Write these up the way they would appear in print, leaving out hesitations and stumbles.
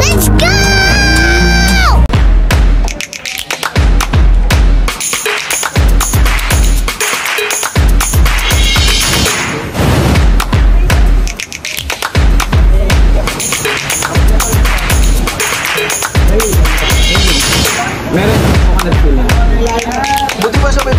Let's go! Meron ako na school. Buti ba siya may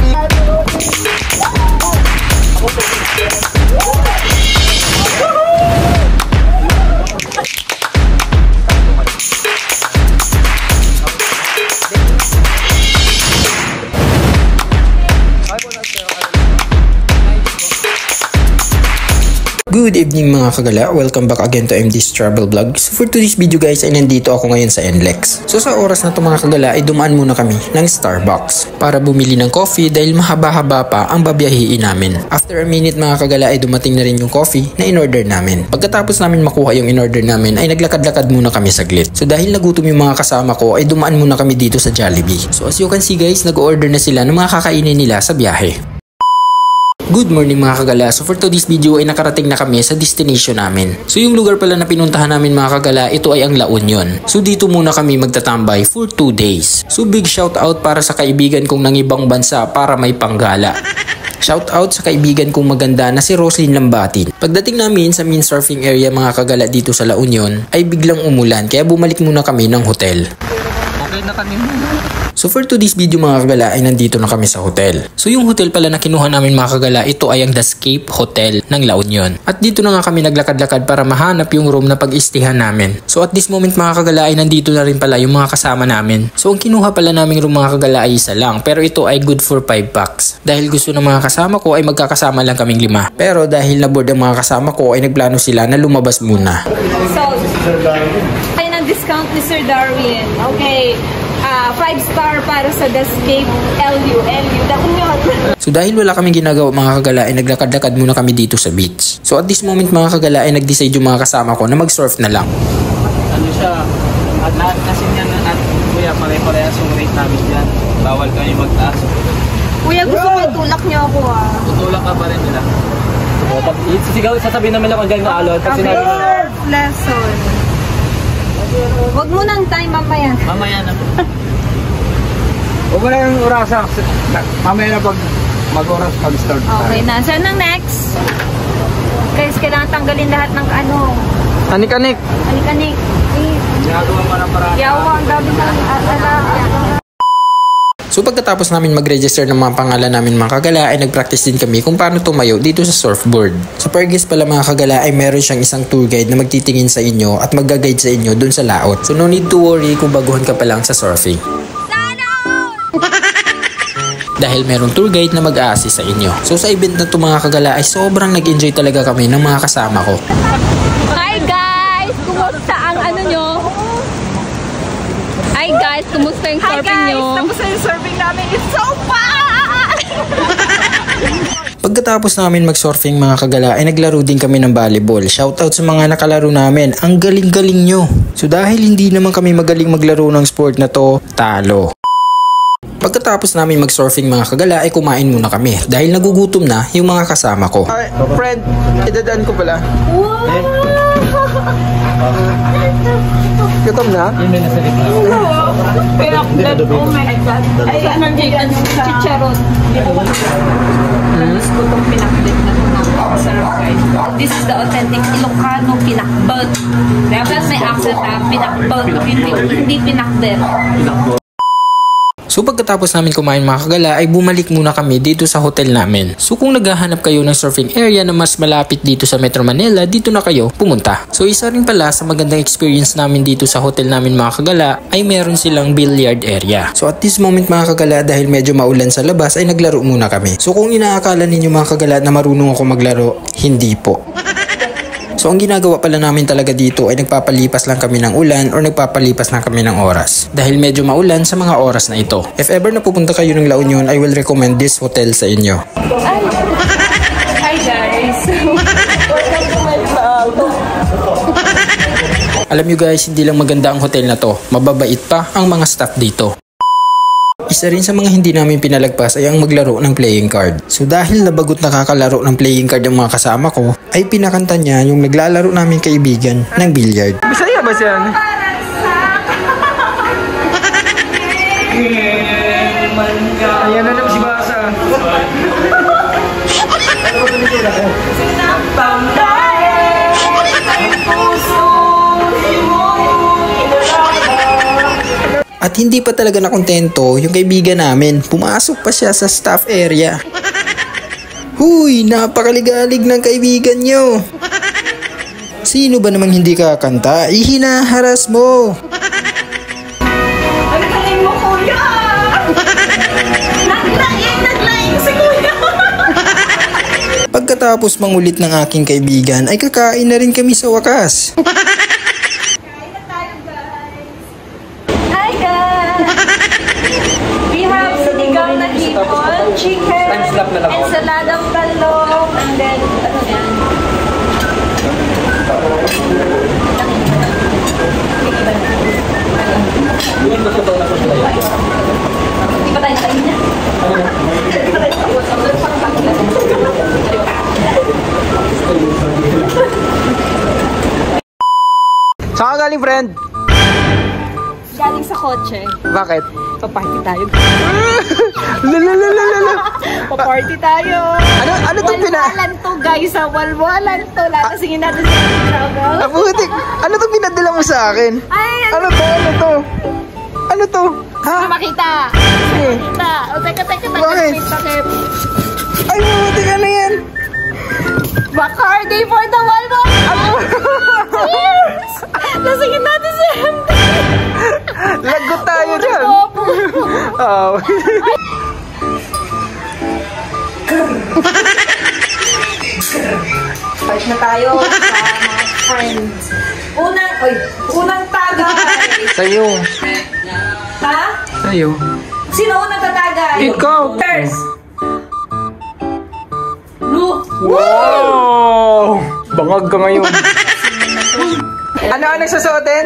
Good evening mga kagala, welcome back again to MD's Travel Vlogs. For today's video guys ay nandito ako ngayon sa NLEX. So sa oras na to mga kagala ay dumaan muna kami ng Starbucks para bumili ng coffee dahil mahaba-haba pa ang babiyahiin namin. After a minute mga kagala ay dumating na rin yung coffee na in-order namin. Pagkatapos namin makuha yung in-order namin ay naglakad-lakad muna kami saglit. So dahil nagutom yung mga kasama ko ay dumaan muna kami dito sa Jollibee. So as you can see guys, nag-order na sila ng mga kakainin nila sa biyahe. Good morning mga kagala. So for today's video ay nakarating na kami sa destination namin. So yung lugar pala na pinuntahan namin mga kagala, ito ay ang La Union. So dito muna kami magtatambay for 2 days. So big shout out para sa kaibigan kong nang ibang bansa para may panggala. Shout out sa kaibigan kong maganda na si Roslyn Lambatin. Pagdating namin sa main surfing area mga kagala dito sa La Union ay biglang umulan kaya bumalik muna kami ng hotel. Okay na kami muna. So for today's video mga kagala ay nandito na kami sa hotel. So yung hotel pala na kinuha namin mga kagala, ito ay ang The Scape Hotel ng La Union. At dito na nga kami naglakad-lakad para mahanap yung room na pag-istihan namin. So at this moment mga kagala ay nandito na rin pala yung mga kasama namin. So ang kinuha pala naming room mga kagala ay isa lang, pero ito ay good for 5 packs. Dahil gusto ng mga kasama ko ay magkakasama lang kaming 5. Pero dahil na-board ang mga kasama ko ay nagplano sila na lumabas muna. So, ay ng discount ni Sir Darwin. Okay. 5-star para sa The Scape LU. So dahil wala kaming ginagawa mga kagala ay naglakad-lakad muna kami dito sa beach. So at this moment mga kagala ay nag-decide yung mga kasama ko na mag-surf na lang. Ano siya? At lahat kasi niyan at kuya pare-parehas yung rate namin dyan. Bawal kayo magtaas. Kuya, gusto ko itulak niyo ako Tutulak ka pa rin nila. Sisigaw, sasabihin namin ako dyan na alon. Pag sinabi nila. Lesson. Huwag mo nang time mamaya. Mamaya na po. Huwag mo na yung orasa. Mamaya na pag mag-oras pag-start. Okay na. So, nang next? Guys, kailangan tanggalin lahat ng ano. Anik-anik. Anik-anik. Ginagawa mo ng paraan. Yawa, ang dami ng So pagkatapos namin mag-register ng mga pangalan namin mga kagala ay nag-practice din kami kung paano tumayo dito sa surfboard. So per guest pala mga kagala ay meron siyang isang tour guide na magtitingin sa inyo at mag-guide sa inyo dun sa laot. So no need to worry kung baguhan ka pa lang sa surfing. Dahil merong tour guide na mag-a-assist sa inyo. So sa event na to mga kagala ay sobrang nag-enjoy talaga kami ng mga kasama ko. Hi guys! Kumusta ang ano nyo? Hi guys! Kumusta yung surfing nyo? Tapos na yung surfing namin. It's so fun! Pagkatapos namin mag-surfing mga kagala ay naglaro din kami ng volleyball. Shoutout sa mga nakalaro namin. Ang galing-galing nyo! So dahil hindi naman kami magaling maglaro ng sport na to, talo. Pagkatapos namin mag-surfing mga kagala ay kumain muna kami dahil nagugutom na yung mga kasama ko. Ay, friend, idadaan ko pala. Gutom na? Yun may nasa likod. Oh my God. Ay, nandiyan yung chicharon. Gusto ko itong pinakbet na ito. Masarap guys. This is the authentic Ilocano pinakbet. Dapat may accent na pinakbet. Hindi pinakbet. So pagkatapos namin kumain mga kagala ay bumalik muna kami dito sa hotel namin. So kung naghahanap kayo ng surfing area na mas malapit dito sa Metro Manila, dito na kayo pumunta. So isa rin pala sa magandang experience namin dito sa hotel namin mga kagala ay meron silang billiard area. So at this moment mga kagala dahil medyo maulan sa labas ay naglaro muna kami. So kung inaakala ninyo mga kagala na marunong ako maglaro, hindi po. So ang ginagawa pala namin talaga dito ay nagpapalipas lang kami ng ulan or nagpapalipas lang kami ng oras. Dahil medyo maulan sa mga oras na ito. If ever na pupunta kayo ng La Union, I will recommend this hotel sa inyo. Hi guys! Alam nyo guys, hindi lang maganda ang hotel na to. Mababait pa ang mga staff dito. Isa rin sa mga hindi namin pinalagpas ay ang maglaro ng playing card. So dahil nabagot nakakalaro ng playing card ang mga kasama ko, ay pinakanta niya yung naglalaro namin kaibigan ng billiard. Bisaya ba siya? Ayan na naman si Basa. At hindi pa talaga nakontento yung kaibigan namin. Pumasok pa siya sa staff area. Huy, napakaligalig ng kaibigan nyo. Sino ba namang hindi kakanta? Ihinaharas mo. Ang galing mo, kuya! Naglaing si kuya! Pagkatapos mangulit ng aking kaibigan ay kakain na rin kami sa wakas. Hi guys! We have sinigang na hipon, chicken, ensaladang talong, and then, ano yan? Di pa tayo tayo niya. Saan ka galing, friend? Galing sa kotse. Bakit? Paparty tayo. Lalalala. Paparty tayo. Ano itong Walwalan to guys ha. Walwalan to. Lalasingin natin sa travel. Abutik! Ano itong pinadala mo sa akin? Ay, Ano to? Ano to? Ano to? Ha? makita. Eh. Makita. O, teka. Bakit? Takip. Ay, mabutik ano yan? Bacardi for the Walwalan. Cheers! Lasingin natin si MD. Lagot tayo dyan. Opo. Oh. Fight na tayo sa mga friends. Unang tagay. Sa'yo. Ha? Sa'yo. Sino unang tatagay? Ikaw. First. Lu. Wow! Bangag ka ngayon. Ano ang nagsusuotin?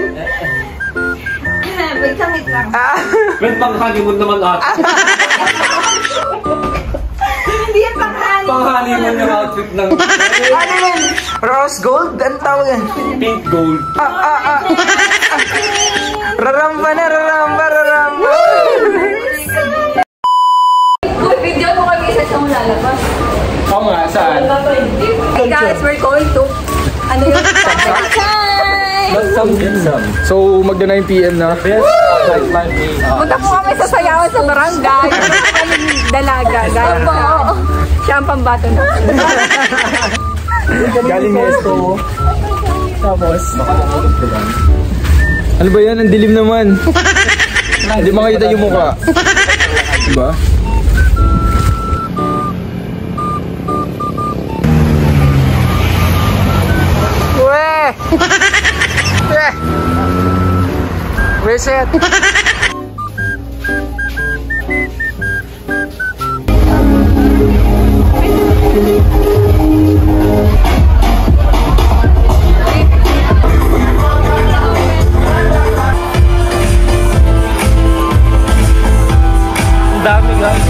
Wait lang. Friend, pang-honeymoon naman ata. Hindi yan panghani. Pang-honeymoon yung outfit ng Ano yun? Rose gold? Ano tawag yan? pink gold. Raramba na, raramba. Video mo kami isa siyang lalabas. Oo nga, saan? Hey guys, we're going to ano yun? So, magda 9 PM na. Punta po kami sa sayawan sa barangay. Kaming dalaga. Galing po. Siya ang pambato na. Galing Esto. Tapos, ano ba yan? Ang dilim naman. Hindi makita yung mukha. Diba? Reset. Ang dami guys.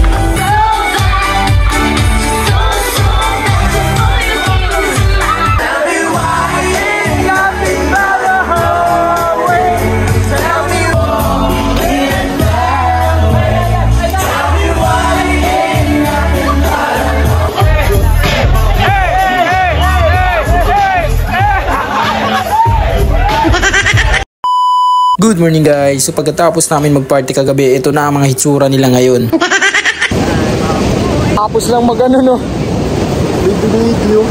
Good morning guys. So pagkatapos namin mag-party kagabi, ito na ang mga hitsura nila ngayon. Tapos lang mag-ano no. Video.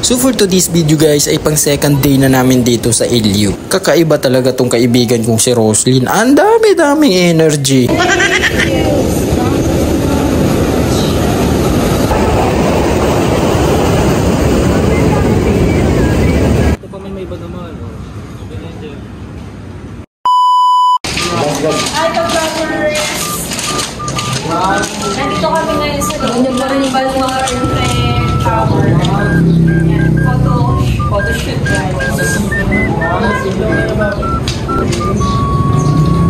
So for today's video guys ay pang second day na namin dito sa LU. Kakaiba talaga tong kaibigan kong si Roslyn. Ang dami-daming energy. Hi, brothers! Nandito kami ngayon sa Carnival Tower. Yan, photo shoot guys.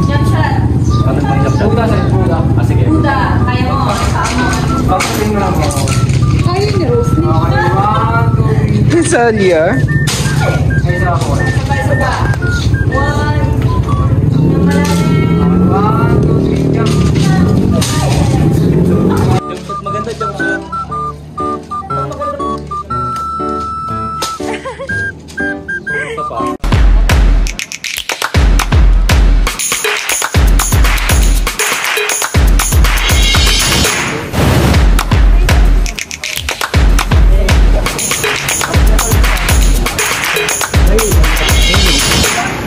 Yan siya. Sige. Buda, kaya mo, kasama. Kaya ni Roslyn. Saan niya? Sabay-sabay. 1,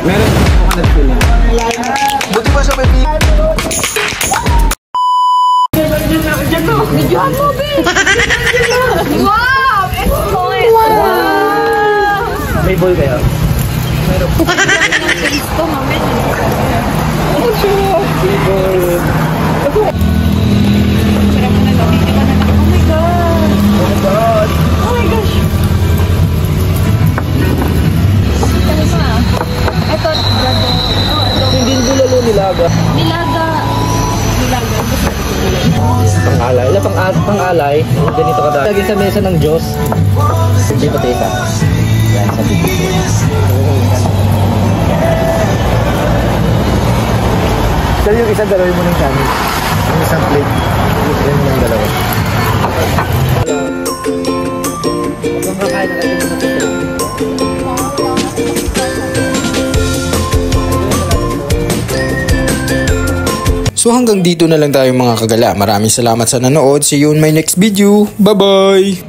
Meron coconut filling. Buti pa sa may Videohan mo, babe! Wow! Excellent! Wow! May boy kayo? Ito, mamit. Sarap mo na lang. Hindi ka na lang. Oh my God! Oh my gosh! Ano pa? Ito, Hindi bulalo nilaga. nilaga. Nilaga. Pang-alay. Wala pang-alay. Ganito ka dahil. Lagi sa mesa ng Diyos. Hindi pa teka. Yan, sa bibig. Sir, yung isang dalawin mo ng kanin. Yung isang plate. Yan yung dalawa. Huwag kang kakain na natin. So hanggang dito na lang tayo mga kagala. Maraming salamat sa nanood. See you on my next video. Bye-bye!